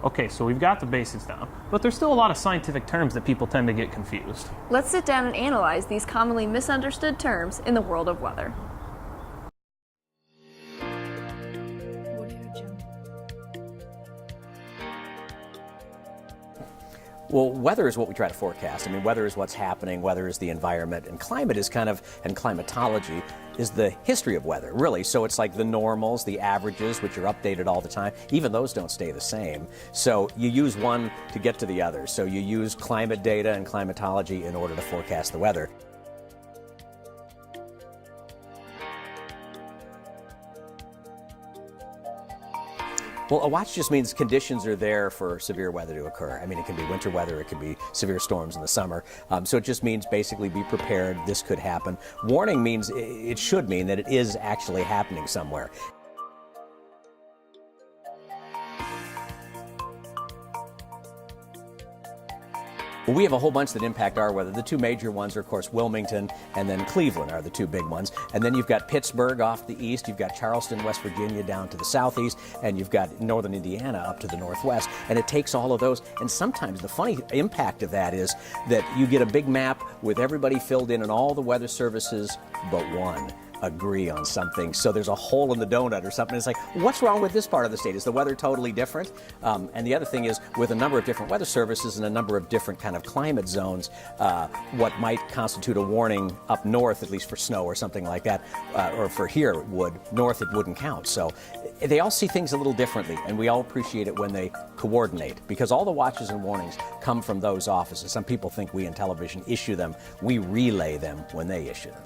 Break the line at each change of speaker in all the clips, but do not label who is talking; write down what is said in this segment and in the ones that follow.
Okay, so we've got the basics down, but there's still a lot of scientific terms that people tend to get confused.
Let's sit down and analyze these commonly misunderstood terms in the world of weather.
Well, weather is what we try to forecast. I mean, weather is what's happening, weather is the environment, and climate is and climatology is the history of weather, really. So it's like the normals, the averages, which are updated all the time. Even those don't stay the same. So you use one to get to the other. So you use climate data and climatology in order to forecast the weather. Well, a watch just means conditions are there for severe weather to occur. I mean, it can be winter weather, it can be severe storms in the summer. So it just means basically be prepared, this could happen. Warning means, it should mean that it is actually happening somewhere. Well, we have a whole bunch that impact our weather. The two major ones are, of course, Wilmington and then Cleveland are the two big ones. And then you've got Pittsburgh off the east, you've got Charleston, West Virginia down to the southeast, and you've got northern Indiana up to the northwest. And it takes all of those. And sometimes the funny impact of that is that you get a big map with everybody filled in and all the weather services but one agree on something. So there's a hole in the donut or something. It's like, what's wrong with this part of the state? Is the weather totally different? And the other thing is, with a number of different weather services and a number of different kind of climate zones, what might constitute a warning up north, at least for snow or something like that, or for here it would, north it wouldn't count. So they all see things a little differently, and we all appreciate it when they coordinate, because all the watches and warnings come from those offices. Some people think we in television issue them. We relay them when they issue them.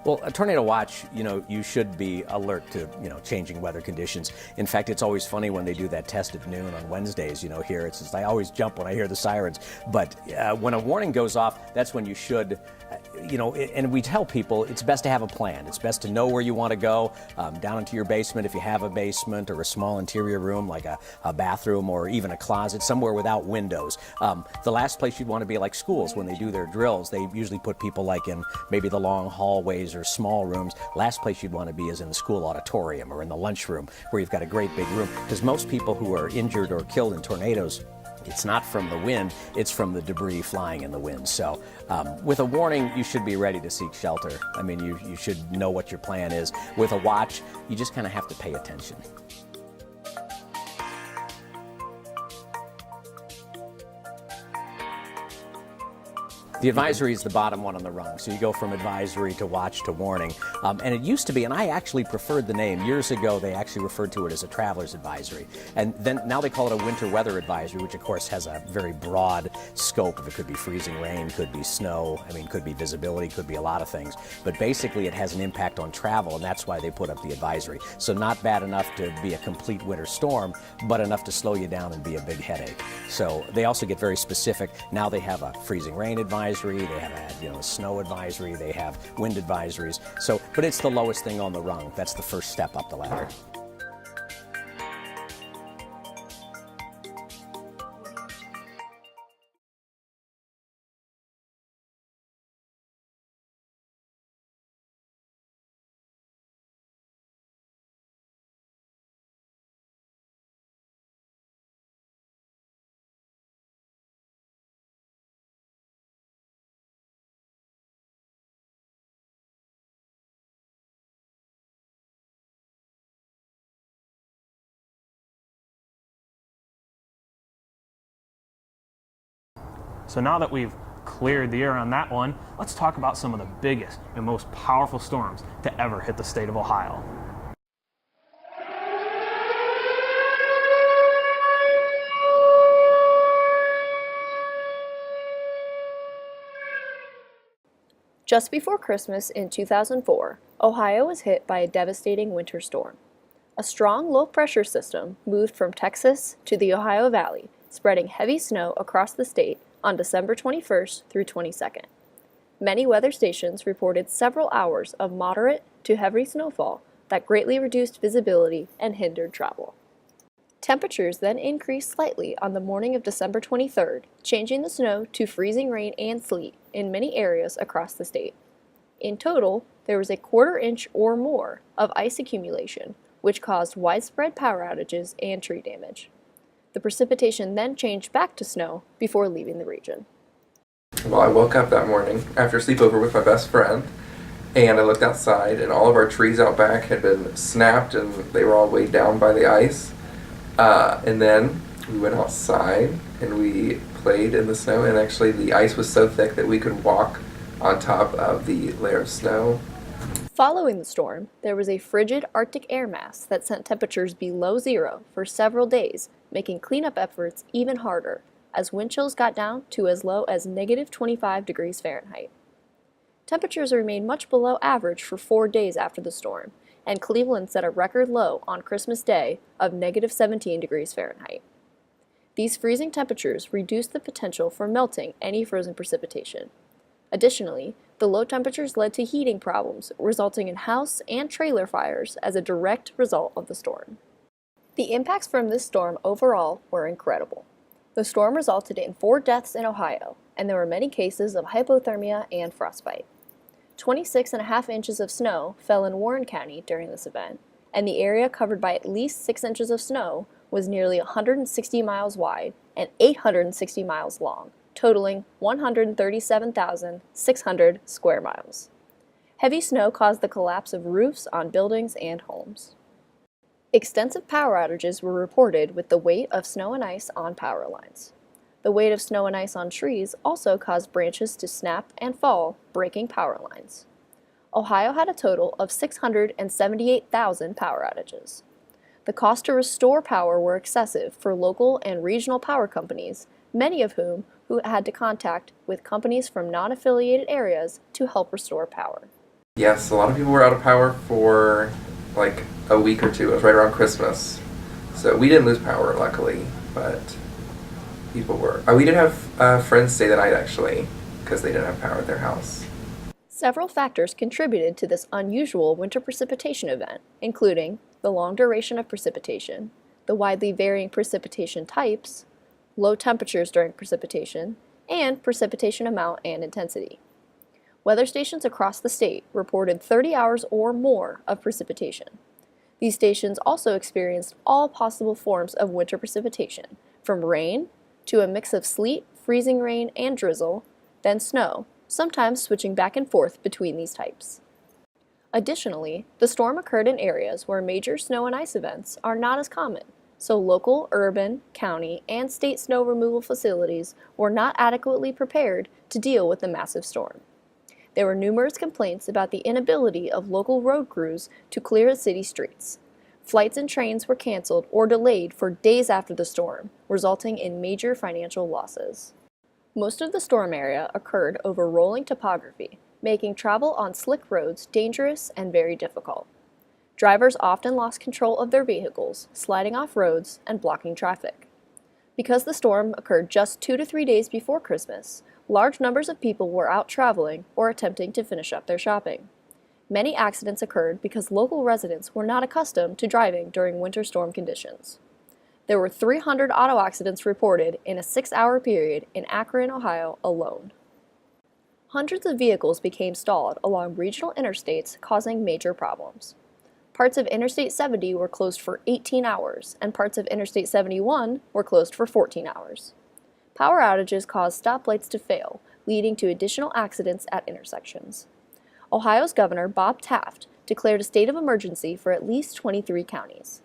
Well, a tornado watch, you should be alert to, changing weather conditions. In fact, it's always funny when they do that test at noon on Wednesdays, here. It's just, I always jump when I hear the sirens. But when a warning goes off, that's when you should, and we tell people it's best to have a plan. It's best to know where you want to go, down into your basement if you have a basement, or a small interior room like a bathroom or even a closet, somewhere without windows. The last place you'd want to be, like schools, when they do their drills, they usually put people like in maybe the long hallways or small rooms. Last place you'd want to be is in the school auditorium or in the lunchroom, where you've got a great big room. Because most people who are injured or killed in tornadoes, it's not from the wind, it's from the debris flying in the wind. So with a warning, you should be ready to seek shelter. I mean, you should know what your plan is. With a watch, you just kind of have to pay attention. The advisory is the bottom one on the rung. So you go from advisory to watch to warning. And it used to be, and I actually preferred the name. Years ago, they actually referred to it as a traveler's advisory. And then now they call it a winter weather advisory, which of course has a very broad scope. It could be freezing rain, could be snow, could be visibility, could be a lot of things. But basically it has an impact on travel, and that's why they put up the advisory. So not bad enough to be a complete winter storm, but enough to slow you down and be a big headache. So they also get very specific. Now they have a freezing rain advisory. They have a snow advisory. They have wind advisories. So, but it's the lowest thing on the rung. That's the first step up the ladder.
So now that we've cleared the air on that one, let's talk about some of the biggest and most powerful storms to ever hit the state of Ohio.
Just before Christmas in 2004, Ohio was hit by a devastating winter storm. A strong low-pressure system moved from Texas to the Ohio Valley, spreading heavy snow across the state on December 21st through 22nd. Many weather stations reported several hours of moderate to heavy snowfall that greatly reduced visibility and hindered travel. Temperatures then increased slightly on the morning of December 23rd, changing the snow to freezing rain and sleet in many areas across the state. In total, there was a quarter-inch or more of ice accumulation, which caused widespread power outages and tree damage. The precipitation then changed back to snow before leaving the region.
Well, I woke up that morning after a sleepover with my best friend, and I looked outside, and all of our trees out back had been snapped, and they were all weighed down by the ice. And then we went outside, and we played in the snow, and actually the ice was so thick that we could walk on top of the layer of snow.
Following the storm, there was a frigid Arctic air mass that sent temperatures below zero for several days, making cleanup efforts even harder, as wind chills got down to as low as negative 25 degrees Fahrenheit. Temperatures remained much below average for 4 days after the storm, and Cleveland set a record low on Christmas Day of negative 17 degrees Fahrenheit. These freezing temperatures reduced the potential for melting any frozen precipitation. Additionally, the low temperatures led to heating problems, resulting in house and trailer fires as a direct result of the storm. The impacts from this storm overall were incredible. The storm resulted in 4 deaths in Ohio, and there were many cases of hypothermia and frostbite. 26.5 inches of snow fell in Warren County during this event, and the area covered by at least 6 inches of snow was nearly 160 miles wide and 860 miles long, totaling 137,600 square miles. Heavy snow caused the collapse of roofs on buildings and homes. Extensive power outages were reported with the weight of snow and ice on power lines. The weight of snow and ice on trees also caused branches to snap and fall, breaking power lines. Ohio had a total of 678,000 power outages. The cost to restore power were excessive for local and regional power companies, many of whom had to contact with companies from non-affiliated areas to help restore power.
Yes, a lot of people were out of power for like a week or two. It was right around Christmas. So we didn't lose power, luckily, but people were. We did have friends stay the night, actually, because they didn't have power at their house.
Several factors contributed to this unusual winter precipitation event, including the long duration of precipitation, the widely varying precipitation types, low temperatures during precipitation, and precipitation amount and intensity. Weather stations across the state reported 30 hours or more of precipitation. These stations also experienced all possible forms of winter precipitation, from rain to a mix of sleet, freezing rain, and drizzle, then snow, sometimes switching back and forth between these types. Additionally, the storm occurred in areas where major snow and ice events are not as common, so local, urban, county, and state snow removal facilities were not adequately prepared to deal with the massive storm. There were numerous complaints about the inability of local road crews to clear the city streets. Flights and trains were canceled or delayed for days after the storm, resulting in major financial losses. Most of the storm area occurred over rolling topography, making travel on slick roads dangerous and very difficult. Drivers often lost control of their vehicles, sliding off roads and blocking traffic. Because the storm occurred just 2 to 3 days before Christmas, large numbers of people were out traveling or attempting to finish up their shopping. Many accidents occurred because local residents were not accustomed to driving during winter storm conditions. There were 300 auto accidents reported in a 6-hour period in Akron, Ohio alone. Hundreds of vehicles became stalled along regional interstates, causing major problems. Parts of Interstate 70 were closed for 18 hours, and parts of Interstate 71 were closed for 14 hours. Power outages caused stoplights to fail, leading to additional accidents at intersections. Ohio's Governor Bob Taft declared a state of emergency for at least 23 counties.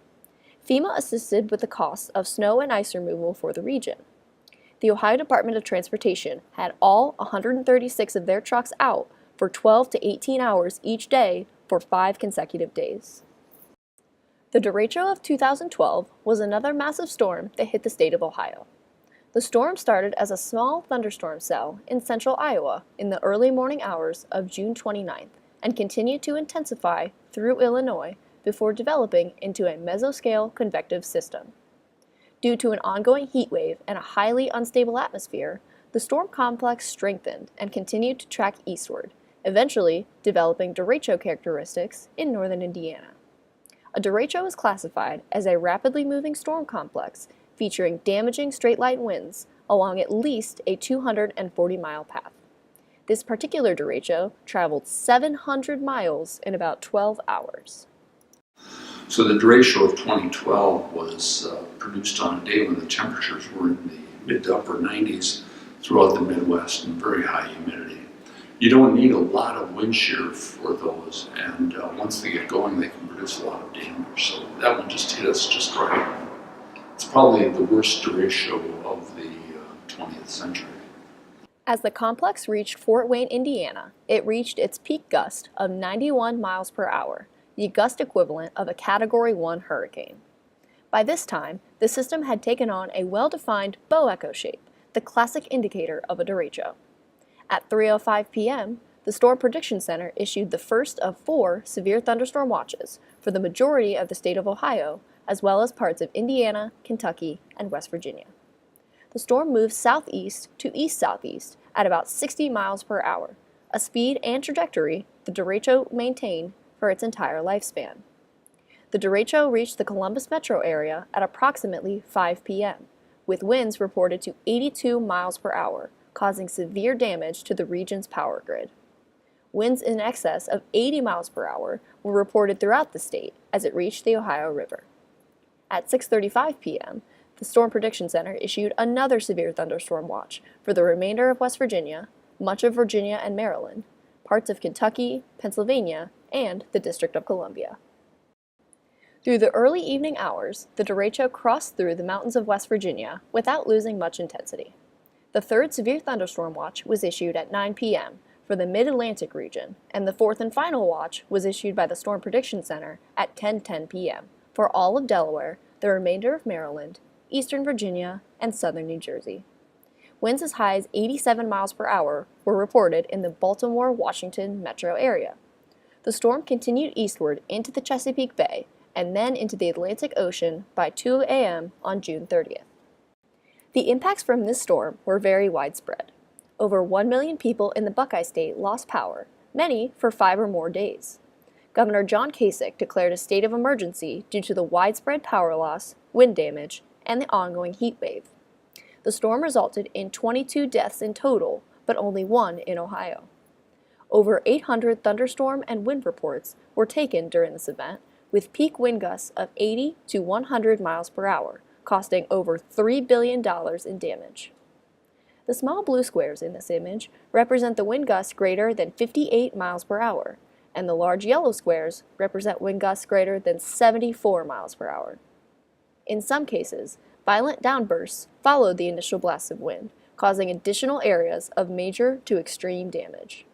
FEMA assisted with the costs of snow and ice removal for the region. The Ohio Department of Transportation had all 136 of their trucks out for 12 to 18 hours each day for 5 consecutive days. The derecho of 2012 was another massive storm that hit the state of Ohio. The storm started as a small thunderstorm cell in central Iowa in the early morning hours of June 29th and continued to intensify through Illinois before developing into a mesoscale convective system. Due to an ongoing heat wave and a highly unstable atmosphere, the storm complex strengthened and continued to track eastward, eventually developing derecho characteristics in northern Indiana. A derecho is classified as a rapidly moving storm complex featuring damaging straight-line winds along at least a 240-mile path. This particular derecho traveled 700 miles in about 12 hours.
So the derecho of 2012 was produced on a day when the temperatures were in the mid to upper 90s throughout the Midwest and very high humidity. You don't need a lot of wind shear for those, and once they get going, they can produce a lot of damage. So that one just hit us just right. It's probably the worst derecho of the 20th century.
As the complex reached Fort Wayne, Indiana, it reached its peak gust of 91 miles per hour, the gust equivalent of a Category 1 hurricane. By this time, the system had taken on a well-defined bow echo shape, the classic indicator of a derecho. At 3:05 p.m., the Storm Prediction Center issued the first of 4 severe thunderstorm watches for the majority of the state of Ohio, as well as parts of Indiana, Kentucky, and West Virginia. The storm moved southeast to east-southeast at about 60 miles per hour, a speed and trajectory the derecho maintained for its entire lifespan. The derecho reached the Columbus metro area at approximately 5 p.m., with winds reported to 82 miles per hour, causing severe damage to the region's power grid. Winds in excess of 80 miles per hour were reported throughout the state as it reached the Ohio River. At 6:35 p.m., the Storm Prediction Center issued another severe thunderstorm watch for the remainder of West Virginia, much of Virginia and Maryland, parts of Kentucky, Pennsylvania, and the District of Columbia. Through the early evening hours, the derecho crossed through the mountains of West Virginia without losing much intensity. The third severe thunderstorm watch was issued at 9 p.m. for the Mid-Atlantic region, and the fourth and final watch was issued by the Storm Prediction Center at 10:10 p.m. for all of Delaware, the remainder of Maryland, Eastern Virginia, and southern New Jersey. Winds as high as 87 miles per hour were reported in the Baltimore-Washington metro area. The storm continued eastward into the Chesapeake Bay and then into the Atlantic Ocean by 2 a.m. on June 30th. The impacts from this storm were very widespread. Over 1 million people in the Buckeye state lost power, many for 5 or more days. Governor John Kasich declared a state of emergency due to the widespread power loss, wind damage, and the ongoing heat wave. The storm resulted in 22 deaths in total, but only 1 in Ohio. Over 800 thunderstorm and wind reports were taken during this event, with peak wind gusts of 80 to 100 miles per hour, costing over $3 billion in damage. The small blue squares in this image represent the wind gusts greater than 58 miles per hour, and the large yellow squares represent wind gusts greater than 74 miles per hour. In some cases, violent downbursts followed the initial blasts of wind, causing additional areas of major to extreme damage.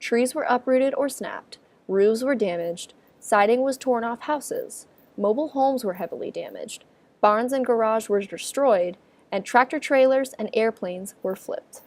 Trees were uprooted or snapped, roofs were damaged, siding was torn off houses, mobile homes were heavily damaged, barns and garages were destroyed, and tractor trailers and airplanes were flipped.